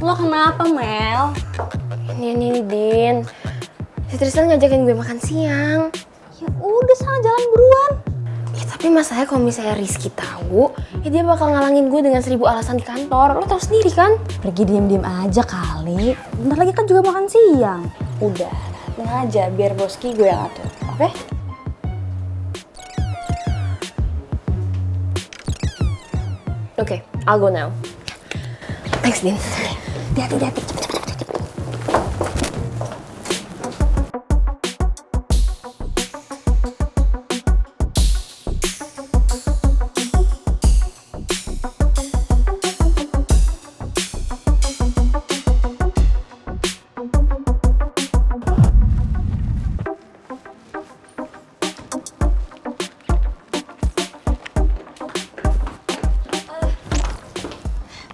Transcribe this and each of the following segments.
Lo kenapa, Mel? Ini Din. Si Tristan ngajakin gue makan siang. Ya udah sana jalan buruan. Ya tapi masalahnya kalau misalnya Rizky tahu, ya dia bakal ngalangin gue dengan 1000 alasan di kantor. Lo tau sendiri kan? Pergi diem-diem aja kali. Bentar lagi kan juga makan siang. Udah, tenang aja biar boski gue yang atur. Oke? Oke, I'll go now. Thanks, Din. Hati-hati.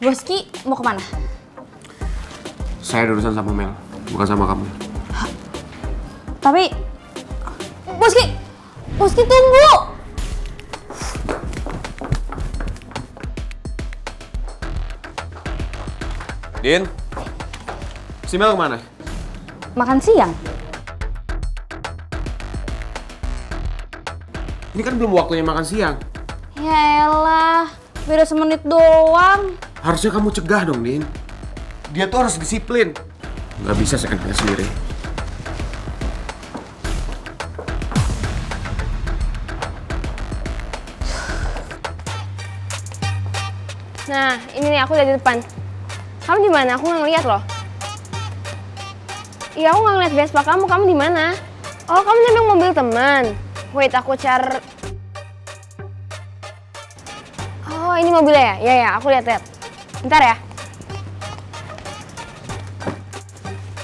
Boski mau kemana? Saya ada urusan sama Mel, bukan sama kamu. Tapi Boski tunggu. Din, si Mel kemana? Makan siang. Ini kan belum waktunya makan siang. Ya elah, beda semenit doang. Harusnya kamu cegah dong, Din. Dia tuh harus disiplin. Nggak bisa seenaknya sendiri. Nah, ini nih aku udah di depan. Kamu di mana? Aku nggak ngeliat loh. Iya, aku nggak ngeliat Vespa kamu. Kamu di mana? Oh, kamu nembeng mobil teman. Wait, aku cari. Oh, ini mobilnya ya? Ya, aku lihat. Bentar ya.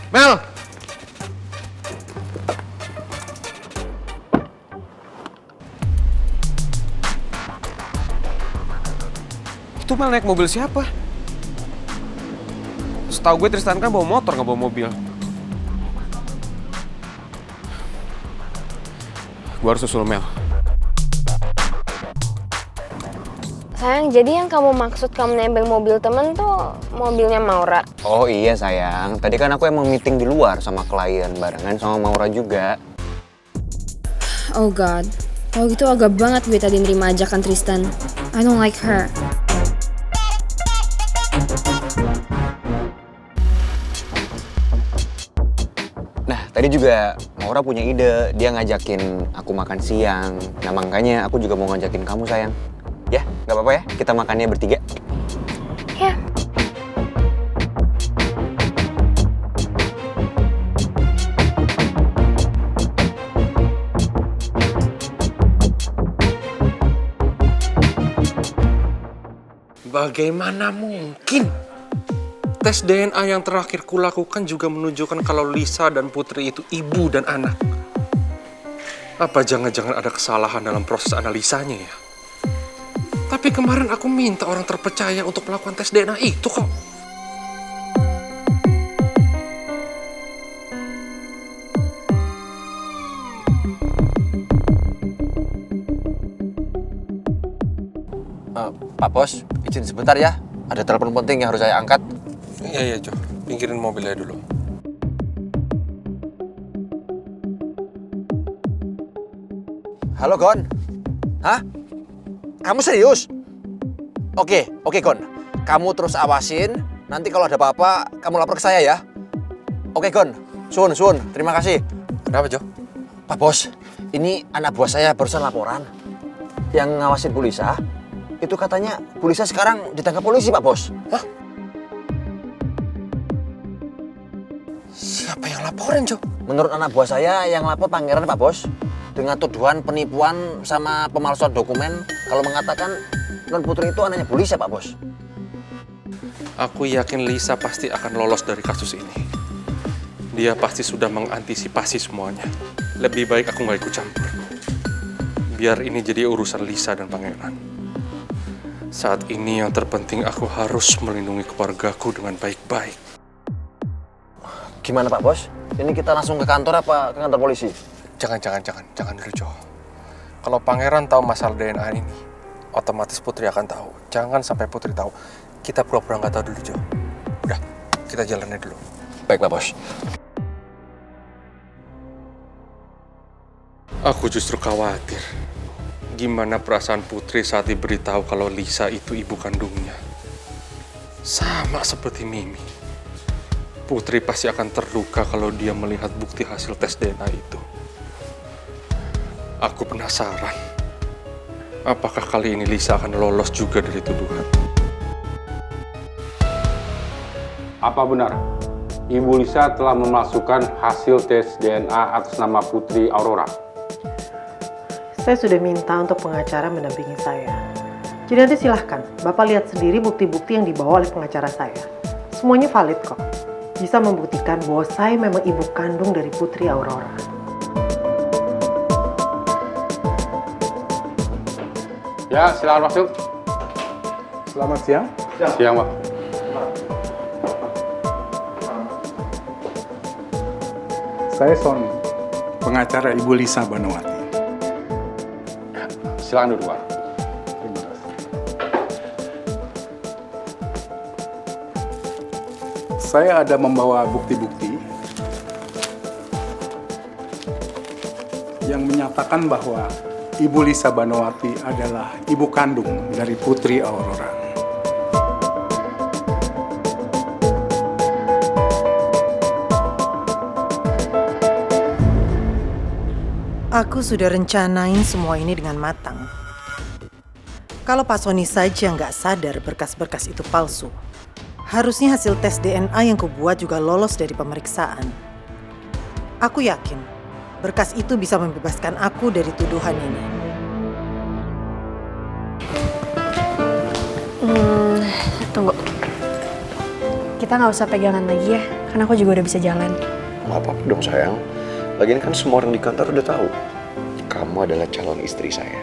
Mel! Itu Mel naik mobil siapa? Setahu gue Tristan kan bawa motor, nggak bawa mobil. Gue harus susul Mel. Sayang, jadi yang kamu maksud kamu nembeng mobil temen tuh mobilnya Maura? Oh iya sayang, tadi kan aku emang meeting di luar sama klien barengan sama Maura juga. Oh God, kalau gitu agak banget gue tadi nerima ajakan Tristan. I don't like her. Nah tadi juga Maura punya ide, dia ngajakin aku makan siang. Nah makanya aku juga mau ngajakin kamu sayang. Ya, nggak apa-apa ya, kita makannya bertiga. Ya. Bagaimana mungkin? Tes DNA yang terakhir kulakukan juga menunjukkan kalau Lisa dan Putri itu ibu dan anak. Apa jangan-jangan ada kesalahan dalam proses analisanya ya? Tapi kemarin aku minta orang terpercaya untuk melakukan tes DNA itu kok. Pak Bos, izin sebentar ya. Ada telepon penting yang harus saya angkat. Iya, Jo. Pinggirin mobilnya dulu. Halo Gon. Hah? Kamu serius? Oke Gon. Kamu terus awasin. Nanti kalau ada apa-apa, kamu lapor ke saya ya. Oke Gon. Sun. Terima kasih. Kenapa, Jo? Pak Bos, ini anak buah saya barusan laporan. Yang ngawasin Bu Lisa, itu katanya Bu Lisa sekarang ditangkap polisi, Pak Bos. Hah? Siapa yang laporin, Jo? Menurut anak buah saya yang lapor Pangeran, Pak Bos. Dengan tuduhan penipuan sama pemalsuan dokumen kalau mengatakan Non Putri itu anaknya Bu Lisa, Pak Bos. Aku yakin Lisa pasti akan lolos dari kasus ini. Dia pasti sudah mengantisipasi semuanya. Lebih baik aku nggak ikut campur. Biar ini jadi urusan Lisa dan Pangeran. Saat ini yang terpenting aku harus melindungi keluargaku dengan baik-baik. Gimana Pak Bos? Ini kita langsung ke kantor apa ke kantor polisi? Jangan dulu, Jo. Kalau Pangeran tahu masalah DNA ini, otomatis Putri akan tahu. Jangan sampai Putri tahu. Kita pura-pura nggak tahu dulu, Jo. Udah, kita jalannya dulu. Baiklah, Bos. Aku justru khawatir. Gimana perasaan Putri saat diberitahu kalau Lisa itu ibu kandungnya. Sama seperti Mimi. Putri pasti akan terluka kalau dia melihat bukti hasil tes DNA itu. Aku penasaran. Apakah kali ini Lisa akan lolos juga dari tuduhan? Apa benar Ibu Lisa telah memasukkan hasil tes DNA atas nama Putri Aurora? Saya sudah minta untuk pengacara mendampingi saya. Jadi nanti silahkan, Bapak lihat sendiri bukti-bukti yang dibawa oleh pengacara saya. Semuanya valid kok. Bisa membuktikan bahwa saya memang ibu kandung dari Putri Aurora. Ya, silakan masuk. Selamat siang. Siang, Pak. Saya Sony, pengacara Ibu Lisa Banowati. Silakan duduk, Pak. Terima kasih. Saya ada membawa bukti-bukti yang menyatakan bahwa Ibu Lisa Banowati adalah ibu kandung dari Putri Aurora. Aku sudah rencanain semua ini dengan matang. Kalau Pak Sony saja nggak sadar berkas-berkas itu palsu, harusnya hasil tes DNA yang kubuat juga lolos dari pemeriksaan. Aku yakin berkas itu bisa membebaskan aku dari tuduhan ini. Tunggu. Kita nggak usah pegangan lagi ya, karena aku juga udah bisa jalan. Nggak apa-apa dong sayang. Lagian kan semua orang di kantor udah tahu. Kamu adalah calon istri saya.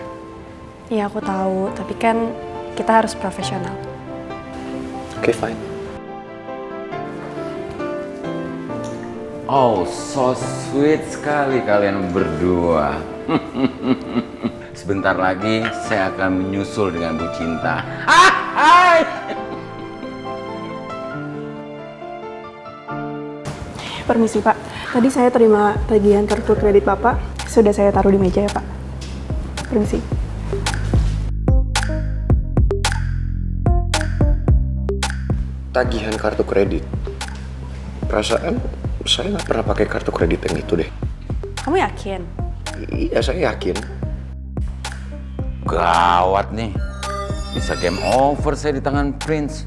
Iya aku tahu, tapi kan kita harus profesional. Oke, fine. Oh, so sweet sekali kalian berdua. Sebentar lagi saya akan menyusul dengan Bu Cinta. Hai! Permisi Pak, tadi saya terima tagihan kartu kredit Bapak, sudah saya taruh di meja ya Pak. Permisi. Tagihan kartu kredit. Perasaan saya nggak pernah pakai kartu kredit yang itu deh. Kamu yakin? Iya, saya yakin. Gawat nih. Bisa game over saya di tangan Prince.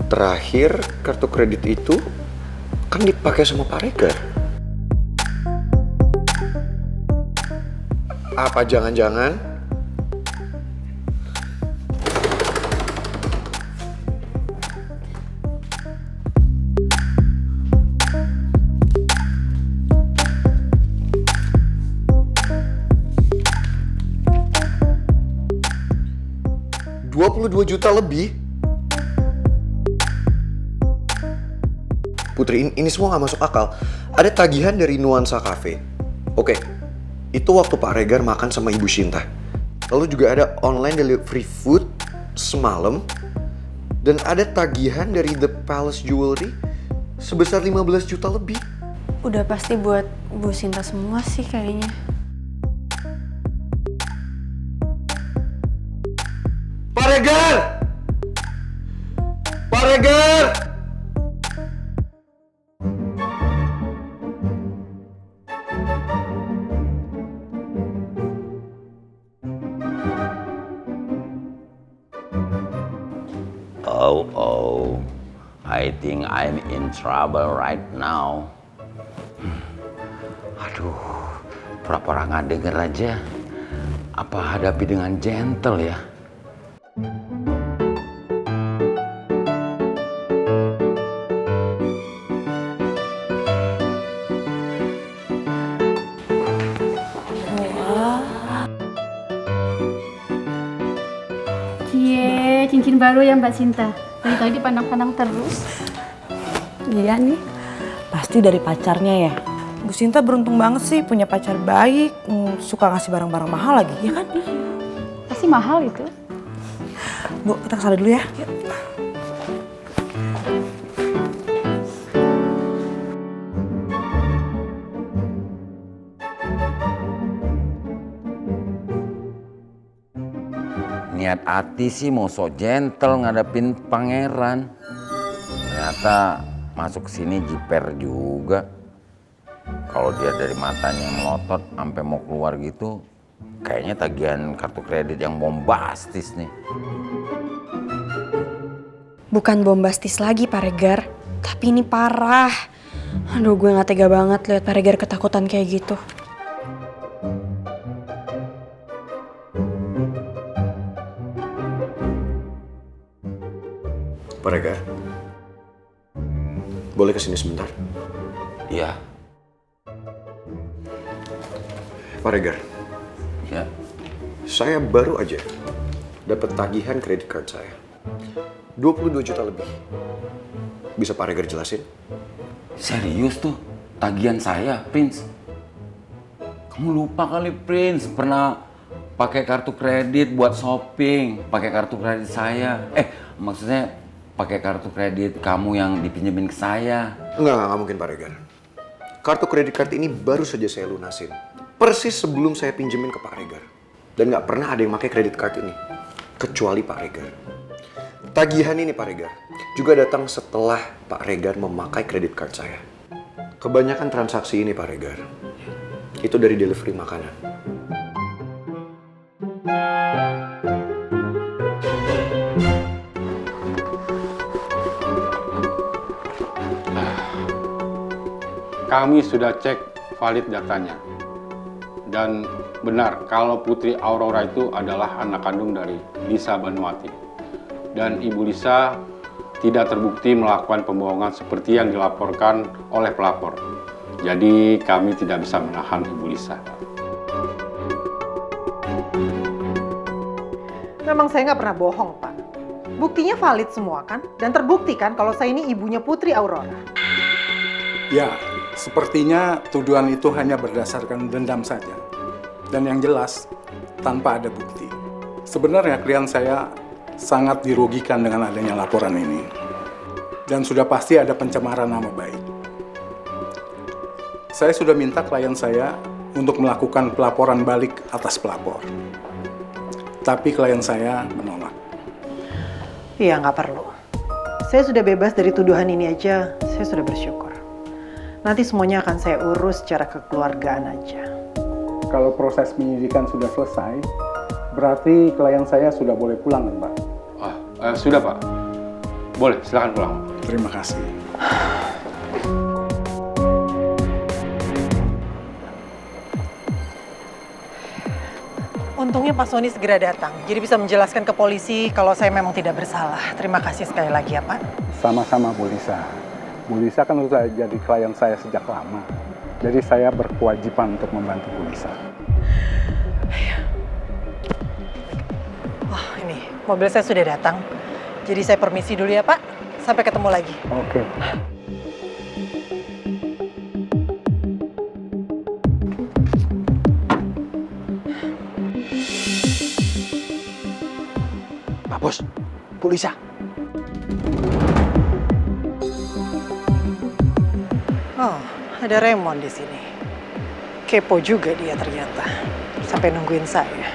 Terakhir kartu kredit itu kan dipakai sama Pak Regar. Apa jangan-jangan $22 juta lebih? Putri, ini semua nggak masuk akal. Ada tagihan dari Nuansa Cafe. Oke, itu waktu Pak Regar makan sama Ibu Shinta. Lalu juga ada online delivery food semalam. Dan ada tagihan dari The Palace Jewelry sebesar 15 juta lebih. Udah pasti buat Bu Sinta semua sih kayaknya. Pak Regar! Pak Regar! Oh, I think I'm in trouble right now. Aduh, pura-pura nggak denger aja. Apa hadapi dengan gentle ya? Cie, cincin baru ya Mbak Sinta. Dari tadi dipandang-pandang terus. Iya nih, pasti dari pacarnya ya. Bu Sinta beruntung banget sih punya pacar baik, suka ngasih barang-barang mahal lagi, ya kan? Pasti mahal itu. Bu, kita kesana dulu ya. Yuk. Niat hati sih mau sok gentle ngadepin pangeran. Ternyata masuk sini jiper juga. Kalau dia dari matanya melotot sampai mau keluar gitu, kayaknya tagihan kartu kredit yang bombastis nih. Bukan bombastis lagi Pak Regar, tapi ini parah. Aduh, gue gak tega banget lihat Pak Regar ketakutan kayak gitu. Pak Regar, boleh kesini sebentar? Iya. Pak Regar, Ya. saya baru aja dapat tagihan kredit card saya. 22 juta lebih. Bisa Pak Regar jelasin? Serius tuh, tagihan saya, Prince. Kamu lupa kali, Prince, pernah pakai kartu kredit buat shopping, pakai kartu kredit saya. Maksudnya pakai kartu kredit kamu yang dipinjemin ke saya. Enggak mungkin Pak Regar. Kartu kredit card ini baru saja saya lunasin. Persis sebelum saya pinjemin ke Pak Regar. Dan nggak pernah ada yang pakai kredit card ini. Kecuali Pak Regar. Tagihan ini Pak Regar juga datang setelah Pak Regar memakai kredit card saya. Kebanyakan transaksi ini Pak Regar, itu dari delivery makanan. Kami sudah cek valid datanya. Dan benar kalau Putri Aurora itu adalah anak kandung dari Lisa Banuati. Dan Ibu Lisa tidak terbukti melakukan pembohongan seperti yang dilaporkan oleh pelapor. Jadi kami tidak bisa menahan Ibu Lisa. Memang saya nggak pernah bohong, Pak. Buktinya valid semua kan? Dan terbukti kan kalau saya ini ibunya Putri Aurora. Ya, sepertinya tuduhan itu hanya berdasarkan dendam saja. Dan yang jelas, tanpa ada bukti. Sebenarnya klien saya sangat dirugikan dengan adanya laporan ini. Dan sudah pasti ada pencemaran nama baik. Saya sudah minta klien saya untuk melakukan pelaporan balik atas pelapor. Tapi klien saya menolak. Iya, nggak perlu. Saya sudah bebas dari tuduhan ini aja, saya sudah bersyukur. Nanti semuanya akan saya urus secara kekeluargaan aja. Kalau proses penyidikan sudah selesai, berarti klien saya sudah boleh pulang, Pak? Sudah, Pak. Boleh, silakan pulang. Terima kasih. Untungnya Pak Sony segera datang, jadi bisa menjelaskan ke polisi kalau saya memang tidak bersalah. Terima kasih sekali lagi ya, Pak. Sama-sama, Bu Lisa. Bu Lisa kan sudah jadi klien saya sejak lama. Jadi saya berkewajiban untuk membantu Bu Lisa. Oh, ini mobil saya sudah datang. Jadi saya permisi dulu ya, Pak. Sampai ketemu lagi. Oke. Pak Bos, Bu Lisa. Oh, ada Raymond di sini. Kepo juga dia ternyata. Sampai nungguin saya.